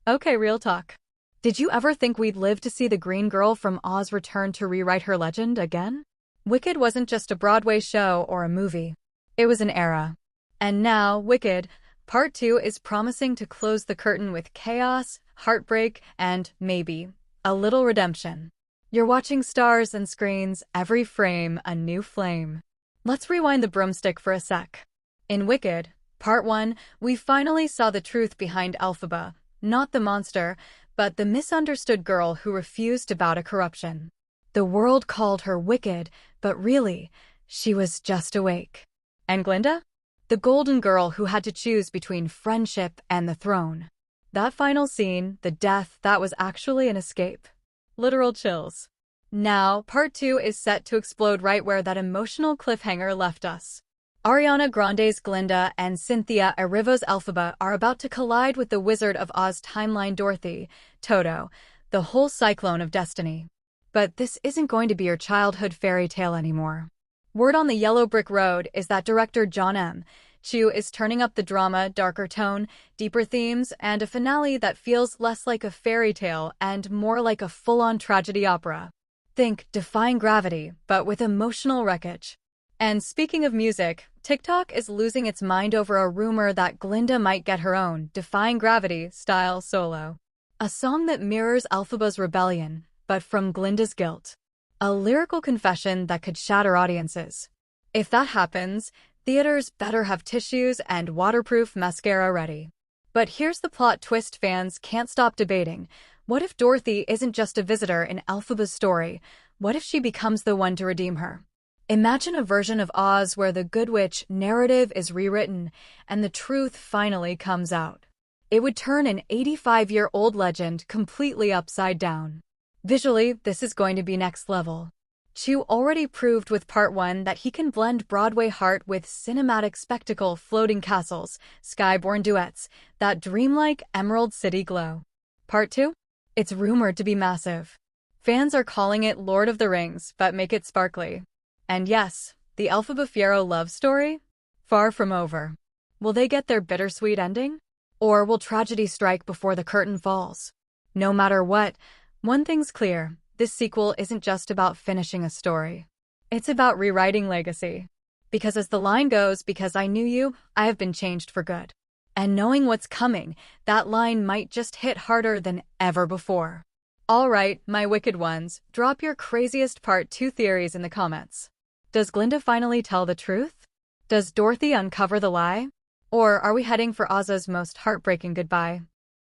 Okay, real talk. Did you ever think we'd live to see the green girl from Oz return to rewrite her legend again? Wicked wasn't just a Broadway show or a movie. It was an era. And now, Wicked, Part 2 is promising to close the curtain with chaos, heartbreak, and, maybe, a little redemption. You're watching stars and screens, every frame a new flame. Let's rewind the broomstick for a sec. In Wicked, Part 1, we finally saw the truth behind Elphaba, not the monster, but the misunderstood girl who refused to bow to corruption. The world called her wicked, but really, she was just awake. And Glinda? The golden girl who had to choose between friendship and the throne. That final scene, the death, that was actually an escape. Literal chills. Now, Part 2 is set to explode right where that emotional cliffhanger left us. Ariana Grande's Glinda and Cynthia Erivo's Elphaba are about to collide with the Wizard of Oz timeline Dorothy, Toto, the whole cyclone of destiny. But this isn't going to be your childhood fairy tale anymore. Word on the yellow brick road is that director John M. Chu is turning up the drama, darker tone, deeper themes, and a finale that feels less like a fairy tale and more like a full-on tragedy opera. Think Defying Gravity, but with emotional wreckage. And speaking of music, TikTok is losing its mind over a rumor that Glinda might get her own Defying Gravity style solo. A song that mirrors Elphaba's rebellion, but from Glinda's guilt. A lyrical confession that could shatter audiences. If that happens, theaters better have tissues and waterproof mascara ready. But here's the plot twist fans can't stop debating. What if Dorothy isn't just a visitor in Elphaba's story? What if she becomes the one to redeem her? Imagine a version of Oz where the Good Witch narrative is rewritten and the truth finally comes out. It would turn an 85-year-old legend completely upside down. Visually, this is going to be next level. Chu already proved with Part 1 that he can blend Broadway heart with cinematic spectacle, floating castles, skyborne duets, that dreamlike Emerald City glow. Part 2? It's rumored to be massive. Fans are calling it Lord of the Rings, but make it sparkly. And yes, the Elphaba Fiyero love story? Far from over. Will they get their bittersweet ending? Or will tragedy strike before the curtain falls? No matter what, one thing's clear, this sequel isn't just about finishing a story. It's about rewriting legacy. Because as the line goes, because I knew you, I have been changed for good. And knowing what's coming, that line might just hit harder than ever before. Alright, my wicked ones, drop your craziest Part 2 theories in the comments. Does Glinda finally tell the truth? Does Dorothy uncover the lie? Or are we heading for Oz's most heartbreaking goodbye?